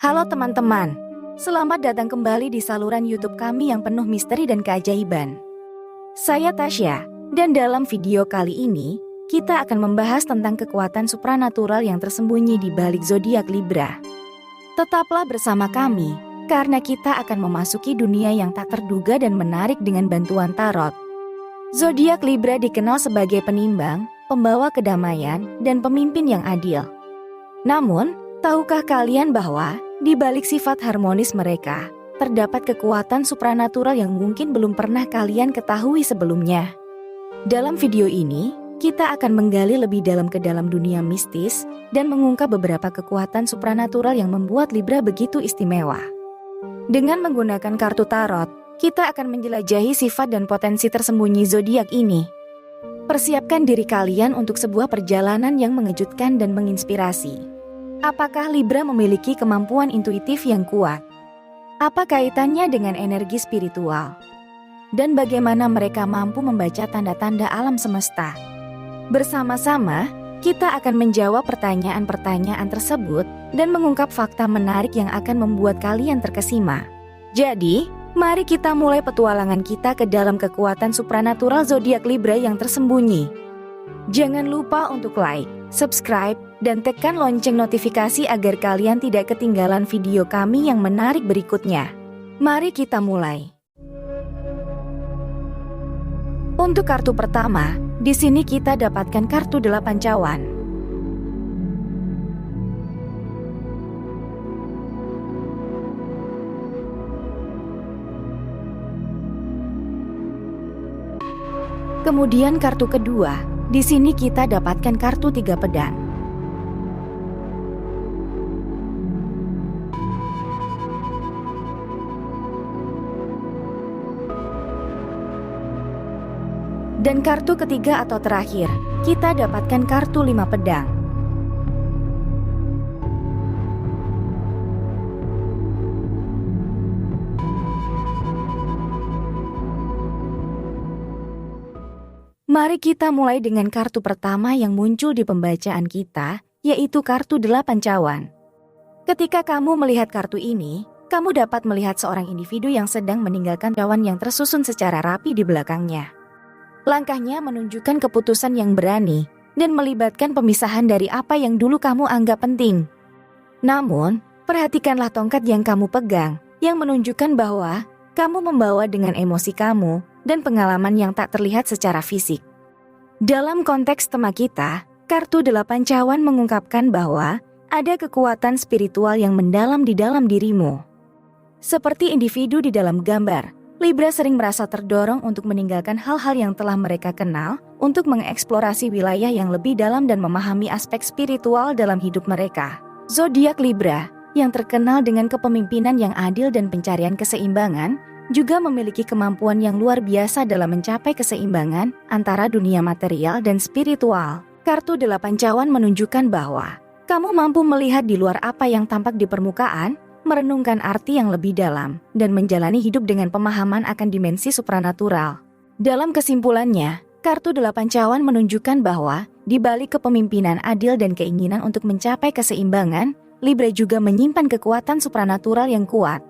Halo teman-teman, selamat datang kembali di saluran YouTube kami yang penuh misteri dan keajaiban. Saya Tasya, dan dalam video kali ini, kita akan membahas tentang kekuatan supranatural yang tersembunyi di balik zodiak Libra. Tetaplah bersama kami, karena kita akan memasuki dunia yang tak terduga dan menarik dengan bantuan tarot. Zodiak Libra dikenal sebagai penimbang, pembawa kedamaian, dan pemimpin yang adil. Namun, tahukah kalian bahwa di balik sifat harmonis mereka, terdapat kekuatan supranatural yang mungkin belum pernah kalian ketahui sebelumnya? Dalam video ini, kita akan menggali lebih dalam ke dalam dunia mistis dan mengungkap beberapa kekuatan supranatural yang membuat Libra begitu istimewa. Dengan menggunakan kartu tarot, kita akan menjelajahi sifat dan potensi tersembunyi zodiak ini. Persiapkan diri kalian untuk sebuah perjalanan yang mengejutkan dan menginspirasi. Apakah Libra memiliki kemampuan intuitif yang kuat? Apa kaitannya dengan energi spiritual? Dan bagaimana mereka mampu membaca tanda-tanda alam semesta? Bersama-sama, kita akan menjawab pertanyaan-pertanyaan tersebut dan mengungkap fakta menarik yang akan membuat kalian terkesima. Jadi, mari kita mulai petualangan kita ke dalam kekuatan supranatural zodiak Libra yang tersembunyi. Jangan lupa untuk like, subscribe, dan tekan lonceng notifikasi agar kalian tidak ketinggalan video kami yang menarik berikutnya. Mari kita mulai. Untuk kartu pertama, di sini kita dapatkan kartu 8 cawan. Kemudian kartu kedua, di sini kita dapatkan kartu 3 pedang. Dan kartu ketiga atau terakhir, kita dapatkan kartu 5 pedang. Mari kita mulai dengan kartu pertama yang muncul di pembacaan kita, yaitu kartu 8 cawan. Ketika kamu melihat kartu ini, kamu dapat melihat seorang individu yang sedang meninggalkan cawan yang tersusun secara rapi di belakangnya. Langkahnya menunjukkan keputusan yang berani dan melibatkan pemisahan dari apa yang dulu kamu anggap penting. Namun, perhatikanlah tongkat yang kamu pegang, yang menunjukkan bahwa kamu membawa dengan emosi kamu dan pengalaman yang tak terlihat secara fisik. Dalam konteks tema kita, kartu 8 cawan mengungkapkan bahwa ada kekuatan spiritual yang mendalam di dalam dirimu. Seperti individu di dalam gambar, Libra sering merasa terdorong untuk meninggalkan hal-hal yang telah mereka kenal untuk mengeksplorasi wilayah yang lebih dalam dan memahami aspek spiritual dalam hidup mereka. Zodiak Libra, yang terkenal dengan kepemimpinan yang adil dan pencarian keseimbangan, juga memiliki kemampuan yang luar biasa dalam mencapai keseimbangan antara dunia material dan spiritual. Kartu 8 cawan menunjukkan bahwa kamu mampu melihat di luar apa yang tampak di permukaan, merenungkan arti yang lebih dalam, dan menjalani hidup dengan pemahaman akan dimensi supranatural. Dalam kesimpulannya, kartu 8 cawan menunjukkan bahwa di balik kepemimpinan adil dan keinginan untuk mencapai keseimbangan, Libra juga menyimpan kekuatan supranatural yang kuat.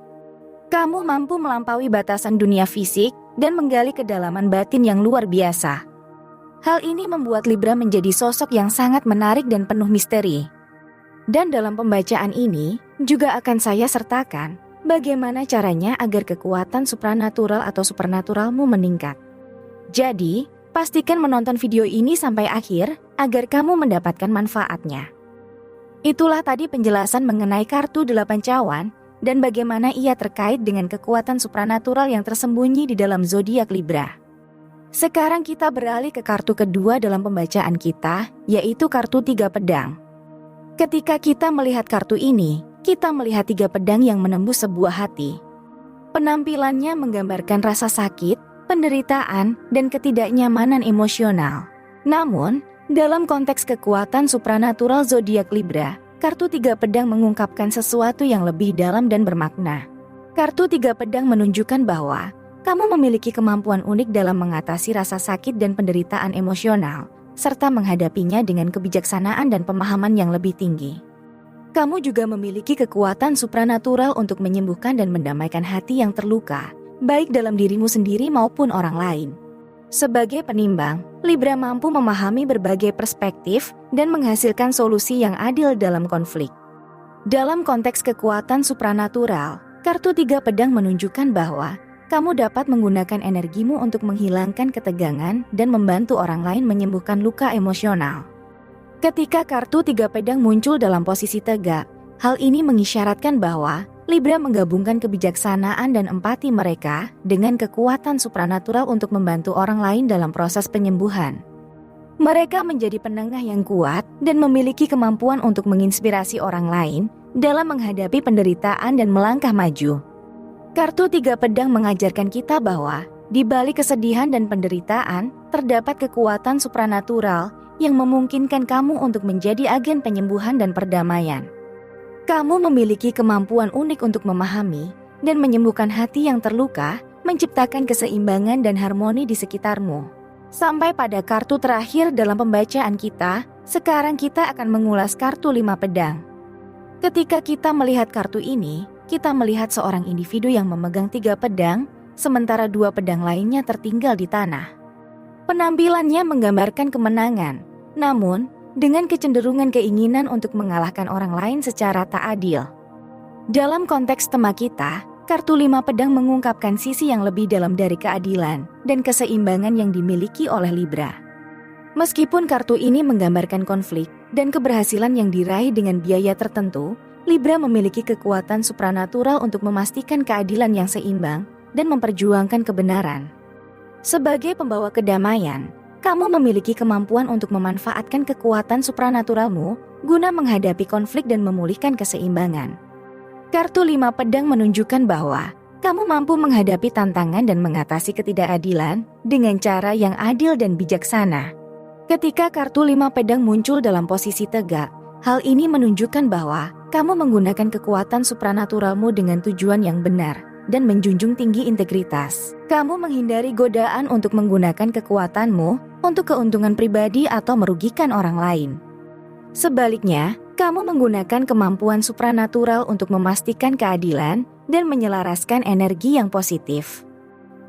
Kamu mampu melampaui batasan dunia fisik dan menggali kedalaman batin yang luar biasa. Hal ini membuat Libra menjadi sosok yang sangat menarik dan penuh misteri. Dan dalam pembacaan ini, juga akan saya sertakan bagaimana caranya agar kekuatan supranatural atau supernaturalmu meningkat. Jadi, pastikan menonton video ini sampai akhir agar kamu mendapatkan manfaatnya. Itulah tadi penjelasan mengenai kartu 8 cawan dan bagaimana ia terkait dengan kekuatan supranatural yang tersembunyi di dalam zodiak Libra. Sekarang kita beralih ke kartu kedua dalam pembacaan kita, yaitu kartu 3 pedang. Ketika kita melihat kartu ini, kita melihat 3 pedang yang menembus sebuah hati. Penampilannya menggambarkan rasa sakit, penderitaan, dan ketidaknyamanan emosional. Namun, dalam konteks kekuatan supranatural zodiak Libra, kartu 3 pedang mengungkapkan sesuatu yang lebih dalam dan bermakna. Kartu 3 pedang menunjukkan bahwa kamu memiliki kemampuan unik dalam mengatasi rasa sakit dan penderitaan emosional, serta menghadapinya dengan kebijaksanaan dan pemahaman yang lebih tinggi. Kamu juga memiliki kekuatan supranatural untuk menyembuhkan dan mendamaikan hati yang terluka, baik dalam dirimu sendiri maupun orang lain. Sebagai penimbang, Libra mampu memahami berbagai perspektif dan menghasilkan solusi yang adil dalam konflik. Dalam konteks kekuatan supranatural, kartu 3 pedang menunjukkan bahwa kamu dapat menggunakan energimu untuk menghilangkan ketegangan dan membantu orang lain menyembuhkan luka emosional. Ketika kartu 3 pedang muncul dalam posisi tegak, hal ini mengisyaratkan bahwa Libra menggabungkan kebijaksanaan dan empati mereka dengan kekuatan supranatural untuk membantu orang lain dalam proses penyembuhan. Mereka menjadi penengah yang kuat dan memiliki kemampuan untuk menginspirasi orang lain dalam menghadapi penderitaan dan melangkah maju. Kartu 3 pedang mengajarkan kita bahwa di balik kesedihan dan penderitaan terdapat kekuatan supranatural yang memungkinkan kamu untuk menjadi agen penyembuhan dan perdamaian. Kamu memiliki kemampuan unik untuk memahami dan menyembuhkan hati yang terluka, menciptakan keseimbangan dan harmoni di sekitarmu. Sampai pada kartu terakhir dalam pembacaan kita, sekarang kita akan mengulas kartu 5 pedang. Ketika kita melihat kartu ini, kita melihat seorang individu yang memegang 3 pedang, sementara 2 pedang lainnya tertinggal di tanah. Penampilannya menggambarkan kemenangan, namun dengan kecenderungan keinginan untuk mengalahkan orang lain secara tak adil. Dalam konteks tema kita, kartu 5 pedang mengungkapkan sisi yang lebih dalam dari keadilan dan keseimbangan yang dimiliki oleh Libra. Meskipun kartu ini menggambarkan konflik dan keberhasilan yang diraih dengan biaya tertentu, Libra memiliki kekuatan supranatural untuk memastikan keadilan yang seimbang dan memperjuangkan kebenaran. Sebagai pembawa kedamaian, kamu memiliki kemampuan untuk memanfaatkan kekuatan supranaturalmu guna menghadapi konflik dan memulihkan keseimbangan. Kartu 5 pedang menunjukkan bahwa kamu mampu menghadapi tantangan dan mengatasi ketidakadilan dengan cara yang adil dan bijaksana. Ketika kartu 5 pedang muncul dalam posisi tegak, hal ini menunjukkan bahwa kamu menggunakan kekuatan supranaturalmu dengan tujuan yang benar dan menjunjung tinggi integritas. Kamu menghindari godaan untuk menggunakan kekuatanmu untuk keuntungan pribadi atau merugikan orang lain. Sebaliknya, kamu menggunakan kemampuan supranatural untuk memastikan keadilan dan menyelaraskan energi yang positif.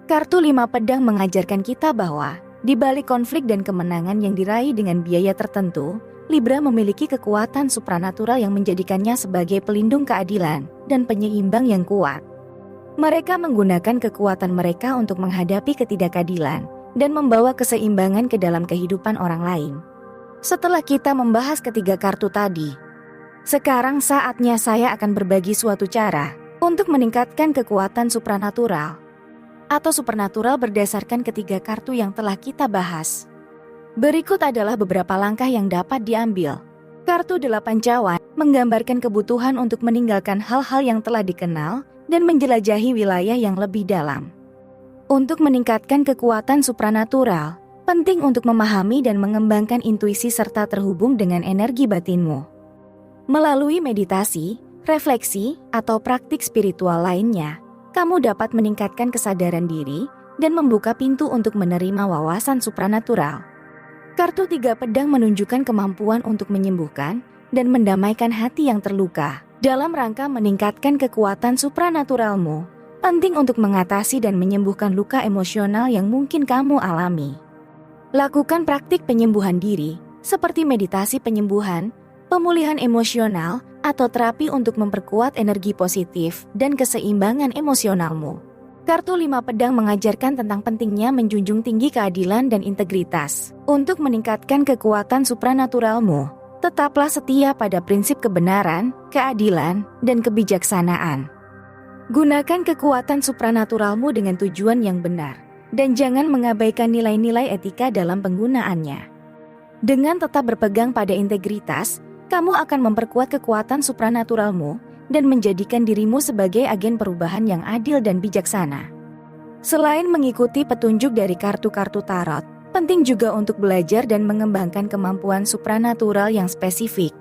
Kartu 5 pedang mengajarkan kita bahwa di balik konflik dan kemenangan yang diraih dengan biaya tertentu, Libra memiliki kekuatan supranatural yang menjadikannya sebagai pelindung keadilan dan penyeimbang yang kuat. Mereka menggunakan kekuatan mereka untuk menghadapi ketidakadilan dan membawa keseimbangan ke dalam kehidupan orang lain. Setelah kita membahas ketiga kartu tadi, sekarang saatnya saya akan berbagi suatu cara untuk meningkatkan kekuatan supranatural atau supernatural berdasarkan ketiga kartu yang telah kita bahas. Berikut adalah beberapa langkah yang dapat diambil. Kartu 8 cawan menggambarkan kebutuhan untuk meninggalkan hal-hal yang telah dikenal dan menjelajahi wilayah yang lebih dalam. Untuk meningkatkan kekuatan supranatural, penting untuk memahami dan mengembangkan intuisi serta terhubung dengan energi batinmu. Melalui meditasi, refleksi, atau praktik spiritual lainnya, kamu dapat meningkatkan kesadaran diri dan membuka pintu untuk menerima wawasan supranatural. Kartu 3 pedang menunjukkan kemampuan untuk menyembuhkan dan mendamaikan hati yang terluka. Dalam rangka meningkatkan kekuatan supranaturalmu, penting untuk mengatasi dan menyembuhkan luka emosional yang mungkin kamu alami. Lakukan praktik penyembuhan diri, seperti meditasi penyembuhan, pemulihan emosional, atau terapi untuk memperkuat energi positif dan keseimbangan emosionalmu. Kartu 5 pedang mengajarkan tentang pentingnya menjunjung tinggi keadilan dan integritas. Untuk meningkatkan kekuatan supranaturalmu, tetaplah setia pada prinsip kebenaran, keadilan, dan kebijaksanaan. Gunakan kekuatan supranaturalmu dengan tujuan yang benar, dan jangan mengabaikan nilai-nilai etika dalam penggunaannya. Dengan tetap berpegang pada integritas, kamu akan memperkuat kekuatan supranaturalmu dan menjadikan dirimu sebagai agen perubahan yang adil dan bijaksana. Selain mengikuti petunjuk dari kartu-kartu tarot, penting juga untuk belajar dan mengembangkan kemampuan supranatural yang spesifik.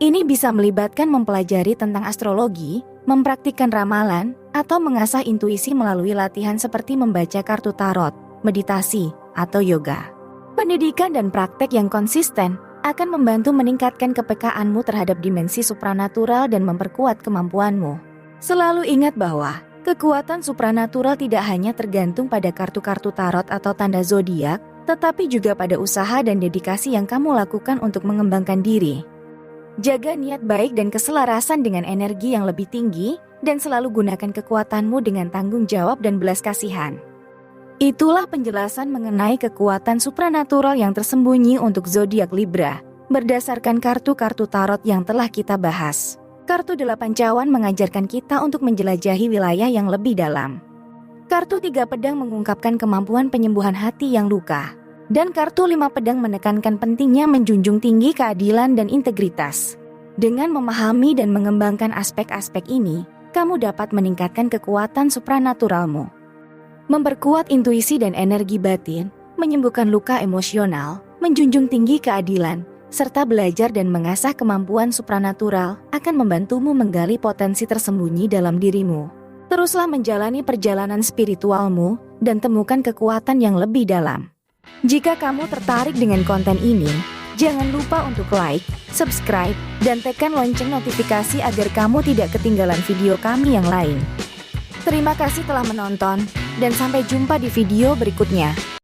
Ini bisa melibatkan mempelajari tentang astrologi, mempraktikkan ramalan, atau mengasah intuisi melalui latihan seperti membaca kartu tarot, meditasi, atau yoga. Pendidikan dan praktek yang konsisten akan membantu meningkatkan kepekaanmu terhadap dimensi supranatural dan memperkuat kemampuanmu. Selalu ingat bahwa kekuatan supranatural tidak hanya tergantung pada kartu-kartu tarot atau tanda zodiak, tetapi juga pada usaha dan dedikasi yang kamu lakukan untuk mengembangkan diri. Jaga niat baik dan keselarasan dengan energi yang lebih tinggi, dan selalu gunakan kekuatanmu dengan tanggung jawab dan belas kasihan. Itulah penjelasan mengenai kekuatan supranatural yang tersembunyi untuk zodiak Libra, berdasarkan kartu-kartu tarot yang telah kita bahas. Kartu 8 cawan mengajarkan kita untuk menjelajahi wilayah yang lebih dalam. Kartu 3 pedang mengungkapkan kemampuan penyembuhan hati yang luka. Dan kartu 5 pedang menekankan pentingnya menjunjung tinggi keadilan dan integritas. Dengan memahami dan mengembangkan aspek-aspek ini, kamu dapat meningkatkan kekuatan supranaturalmu, memperkuat intuisi dan energi batin, menyembuhkan luka emosional, menjunjung tinggi keadilan, serta belajar dan mengasah kemampuan supranatural akan membantumu menggali potensi tersembunyi dalam dirimu. Teruslah menjalani perjalanan spiritualmu dan temukan kekuatan yang lebih dalam. Jika kamu tertarik dengan konten ini, jangan lupa untuk like, subscribe, dan tekan lonceng notifikasi agar kamu tidak ketinggalan video kami yang lain. Terima kasih telah menonton, dan sampai jumpa di video berikutnya.